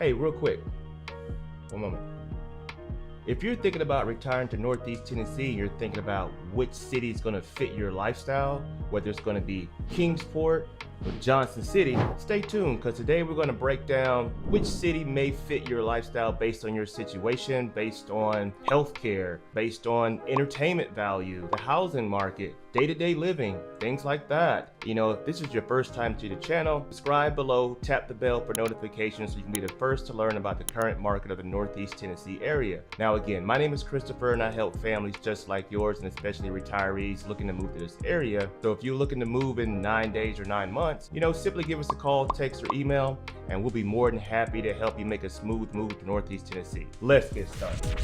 Hey, real quick, one moment. If you're thinking about retiring to Northeast Tennessee, you're thinking about which city is going to fit your lifestyle, whether it's going to be Kingsport or Johnson City, stay tuned, because today we're going to break down which city may fit your lifestyle based on your situation, based on healthcare, based on entertainment value, the housing market, day-to-day living, things like that. You know, if this is your first time to the channel, subscribe below, tap the bell for notifications so you can be the first to learn about the current market of the Northeast Tennessee area. Now again, my name is Christopher and I help families just like yours, and especially retirees looking to move to this area. So if you're looking to move in 9 days or 9 months, you know, simply give us a call, text, or email, and we'll be more than happy to help you make a smooth move to Northeast Tennessee. Let's get started.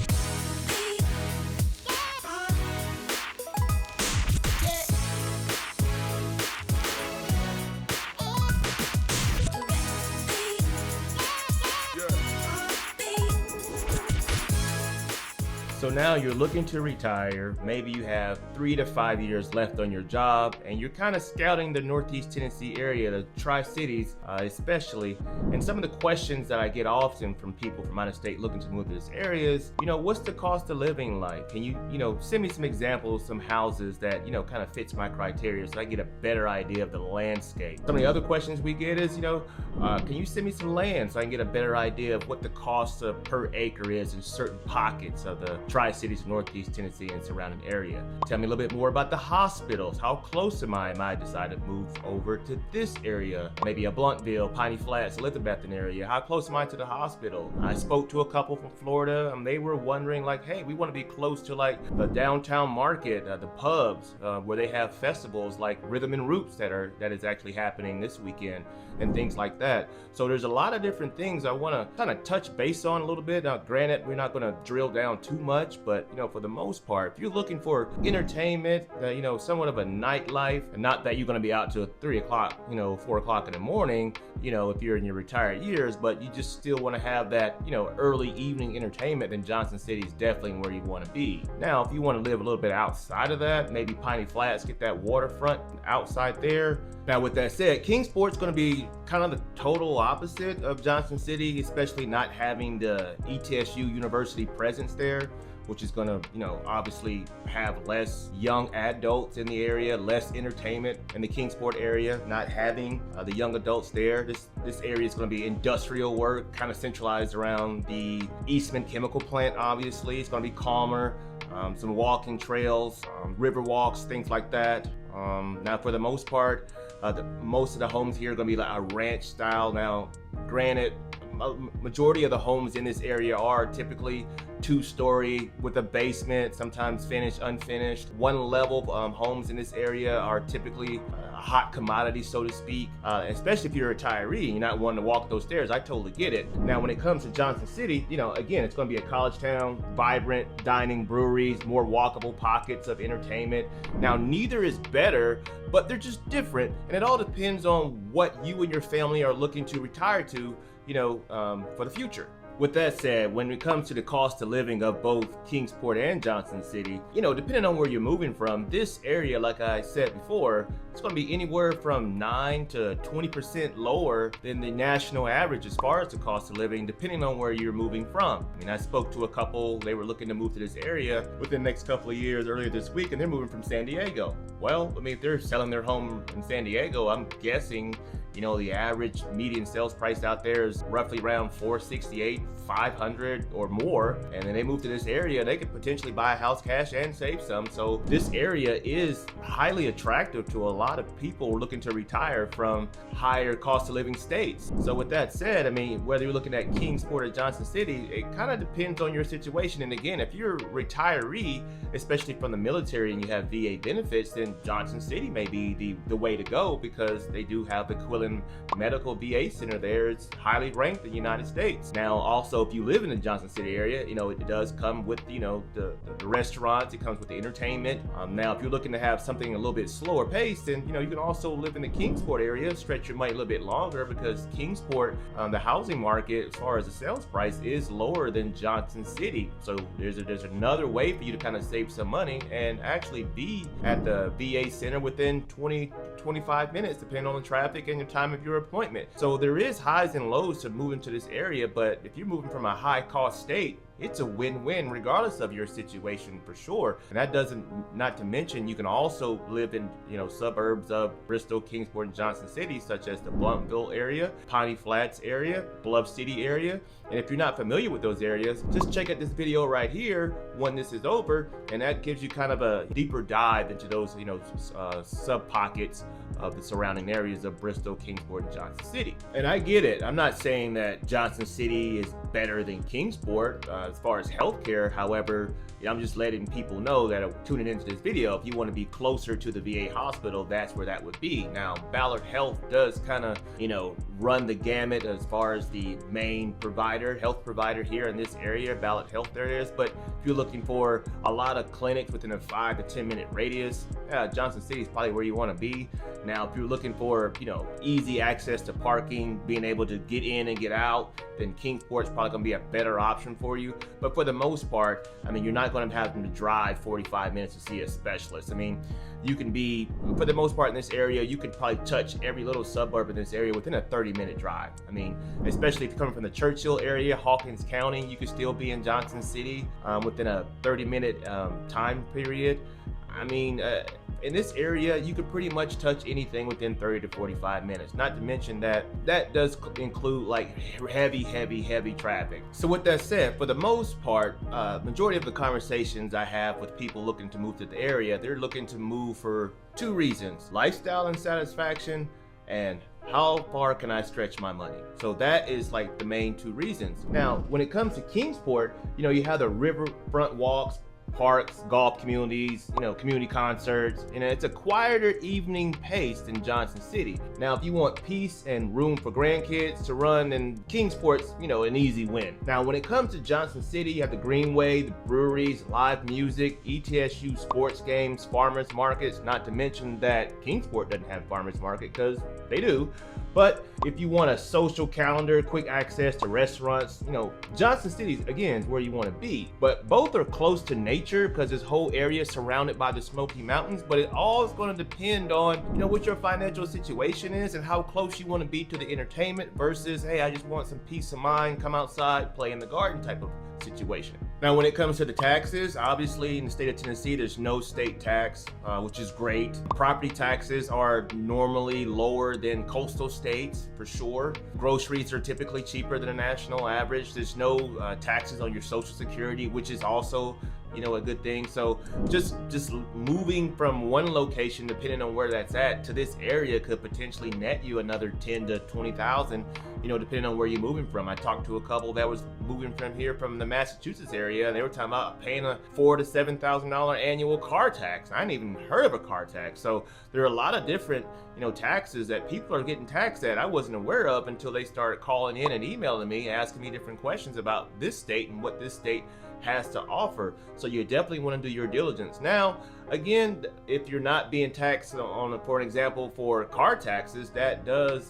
So now you're looking to retire, maybe you have 3 to 5 years left on your job, and you're kind of scouting the Northeast Tennessee area, the Tri-Cities especially. And some of the questions that I get often from people from out of state looking to move to this area is, you know, what's the cost of living like? Can you send me some examples, some houses that, kind of fits my criteria so I get a better idea of the landscape. Some of the other questions we get is, can you send me some land so I can get a better idea of what the cost per acre is in certain pockets of the Tri-Cities of Northeast Tennessee and surrounding area. Tell me a little bit more about the hospitals. How close am I? Might decide to move over to this area, maybe a Bluntville, Piney Flats, Elizabethton area. How close am I to the hospital? I spoke to a couple from Florida, and they were wondering like, hey, we want to be close to like the downtown market, the pubs, where they have festivals like Rhythm and Roots that is actually happening this weekend and things like that. So there's a lot of different things I want to kind of touch base on a little bit. Now, granted, we're not going to drill down too much, but for the most part, if you're looking for entertainment, somewhat of a nightlife, and not that you're going to be out till 3 o'clock, 4 o'clock in the morning, if you're in your retired years, but you just still want to have that, early evening entertainment, then Johnson City is definitely where you want to be. Now, if you want to live a little bit outside of that, maybe Piney Flats, get that waterfront outside there. Now, with that said, Kingsport's going to be kind of the total opposite of Johnson City, especially not having the ETSU University presence there, which is going to, obviously have less young adults in the area, less entertainment in the Kingsport area, not having the young adults there. This area is going to be industrial work, kind of centralized around the Eastman chemical plant, obviously. It's going to be calmer, some walking trails, river walks, things like that. Now, for the most part, most of the homes here are going to be like a ranch style. Now, granted, majority of the homes in this area are typically 2-story with a basement, sometimes finished, unfinished. One level homes in this area are typically a hot commodity, so to speak, especially if you're a retiree, you're not wanting to walk those stairs. I totally get it. Now, when it comes to Johnson City, again, it's going to be a college town, vibrant dining, breweries, more walkable pockets of entertainment. Now, neither is better, but they're just different, and it all depends on what you and your family are looking to retire to, for the future. With that said, when it comes to the cost of living of both Kingsport and Johnson City, depending on where you're moving from, this area, like I said before, it's going to be anywhere from 9 to 20% lower than the national average as far as the cost of living, depending on where you're moving from. I mean, I spoke to a couple, they were looking to move to this area within the next couple of years earlier this week, and they're moving from San Diego. Well, I mean, if they're selling their home in San Diego, I'm guessing the average median sales price out there is roughly around $468, $500 or more. And then they move to this area, they could potentially buy a house cash and save some. So this area is highly attractive to a lot of people looking to retire from higher cost of living states. So with that said, I mean, whether you're looking at Kingsport or Johnson City, it kind of depends on your situation. And again, if you're a retiree, especially from the military, and you have VA benefits, then Johnson City may be the way to go, because they do have the Quillen Medical VA Center there. It's highly ranked in the United States. Now, also, if you live in the Johnson City area, it does come with, the restaurants, it comes with the entertainment. Now, if you're looking to have something a little bit slower paced, then, you can also live in the Kingsport area, stretch your money a little bit longer, because Kingsport, the housing market, as far as the sales price, is lower than Johnson City. So there's another way for you to kind of save some money and actually be at the VA Center within 20-25 minutes, depending on the traffic and your time of your appointment. So there is highs and lows to moving to this area, but if you're moving from a high cost state, it's a win-win regardless of your situation for sure. And that doesn't, not to mention, you can also live in, suburbs of Bristol, Kingsport, and Johnson City, such as the Bluntville area, Piney Flats area, Bluff City area. And if you're not familiar with those areas, just check out this video right here when this is over, and that gives you kind of a deeper dive into those, sub pockets of the surrounding areas of Bristol, Kingsport, and Johnson City. And I get it. I'm not saying that Johnson City is better than Kingsport as far as healthcare. However, I'm just letting people know that are tuning into this video, if you want to be closer to the VA hospital, that's where that would be. Now, Ballard Health does kind of, run the gamut as far as the main health provider here in this area, Ballard Health there is. But if you're looking for a lot of clinics within a 5 to 10 minute radius, Johnson City is probably where you want to be. Now, if you're looking for, easy access to parking, being able to get in and get out, then Kingsport's probably going to be a better option for you. But for the most part, you're not going to have them to drive 45 minutes to see a specialist. You can be, for the most part in this area, you could probably touch every little suburb in this area within a 30-minute drive. Especially if you're coming from the Churchill area, Hawkins County, you could still be in Johnson City within a 30-minute time period. In this area, you could pretty much touch anything within 30 to 45 minutes. Not to mention that does include like heavy traffic. So with that said, for the most part, majority of the conversations I have with people looking to move to the area, they're looking to move for two reasons: lifestyle and satisfaction, and how far can I stretch my money? So that is like the main two reasons. Now, when it comes to Kingsport, you have the riverfront walks, parks, golf communities, community concerts, it's a quieter evening pace than Johnson City. Now, if you want peace and room for grandkids to run, then Kingsport's, an easy win. Now, when it comes to Johnson City, you have the Greenway, the breweries, live music, ETSU sports games, farmers markets, not to mention that Kingsport doesn't have farmers market, because they do. But if you want a social calendar, quick access to restaurants, Johnson City, again, is where you want to be. But both are close to nature because this whole area is surrounded by the Smoky Mountains. But it all is going to depend on, what your financial situation is and how close you want to be to the entertainment versus, hey, I just want some peace of mind, come outside, play in the garden type of situation. Now, when it comes to the taxes, obviously in the state of Tennessee, there's no state tax, which is great. Property taxes are normally lower than coastal states, for sure. Groceries are typically cheaper than a national average. There's no taxes on your Social Security, which is also a good thing. So just moving from one location, depending on where that's at, to this area could potentially net you another 10 to 20,000, depending on where you're moving from. I talked to a couple that was moving from here from the Massachusetts area, and they were talking about paying a $4,000 to $7,000 annual car tax. I hadn't even heard of a car tax. So there are a lot of different taxes that people are getting taxed at I wasn't aware of until they started calling in and emailing me, asking me different questions about this state and what this state has to offer. So you definitely want to do your diligence. Now, again, if you're not being taxed on, for an example, for car taxes, that does,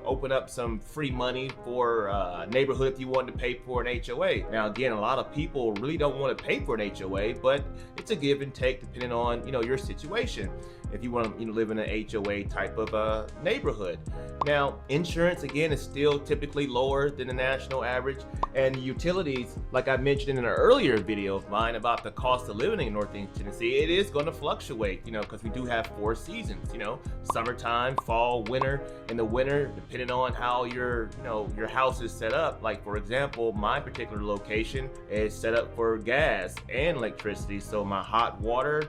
open up some free money for a neighborhood if you want to pay for an HOA. Now, again, a lot of people really don't want to pay for an HOA, but it's a give and take depending on, your situation. If you want to live in an HOA type of neighborhood. Now, insurance, again, is still typically lower than the national average. And utilities, like I mentioned in an earlier video of mine about the cost of living in Northeast Tennessee, it is going to fluctuate, because we do have 4 seasons, summertime, fall, winter. In the winter, depending on how your house is set up, like for example, my particular location is set up for gas and electricity. So my hot water,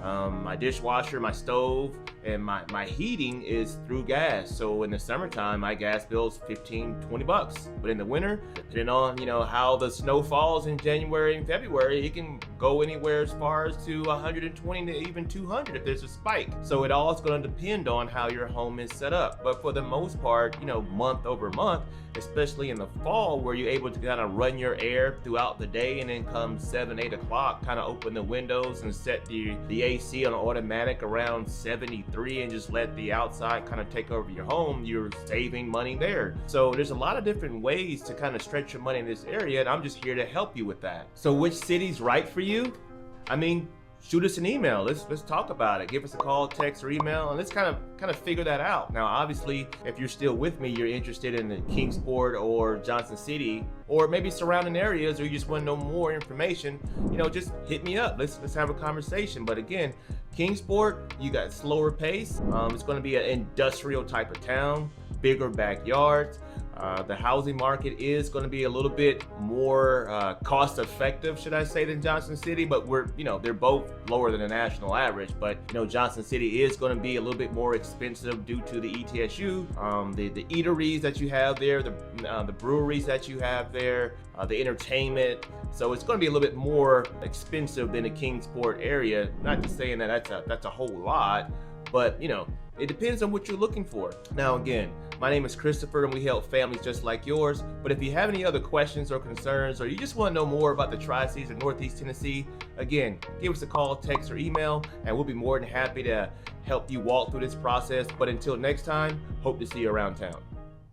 my dishwasher, my stove, and my heating is through gas. So in the summertime, my gas bill's $15-20. But in the winter, depending on how the snow falls in January and February, it can go anywhere as far as to 120 to even 200 if there's a spike. So it all is going to depend on how your home is set up. But for the most part, month over month, especially in the fall, where you're able to kind of run your air throughout the day, and then come 7-8 o'clock, kind of open the windows and set the AC on automatic around 73 and just let the outside kind of take over your home, you're saving money there. So there's a lot of different ways to kind of stretch your money in this area, and I'm just here to help you with that. So which city's right for you? shoot us an email. Let's talk about it. Give us a call, text, or email, and let's kind of figure that out. Now, obviously, if you're still with me, you're interested in the Kingsport or Johnson City, or maybe surrounding areas, or you just want to know more information, just hit me up. Let's have a conversation. But again, Kingsport, you got slower pace. It's going to be an industrial type of town, bigger backyards. The housing market is going to be a little bit more cost effective, should I say, than Johnson City, but they're both lower than the national average. But Johnson City is going to be a little bit more expensive due to the ETSU, the eateries that you have there, the breweries that you have there, the entertainment. So it's going to be a little bit more expensive than the Kingsport area. Not just saying that that's a whole lot, but it depends on what you're looking for. Now again, my name is Christopher and we help families just like yours. But if you have any other questions or concerns, or you just want to know more about the Tri-Cities of Northeast Tennessee, again, give us a call, text, or email, and we'll be more than happy to help you walk through this process. But until next time, hope to see you around town.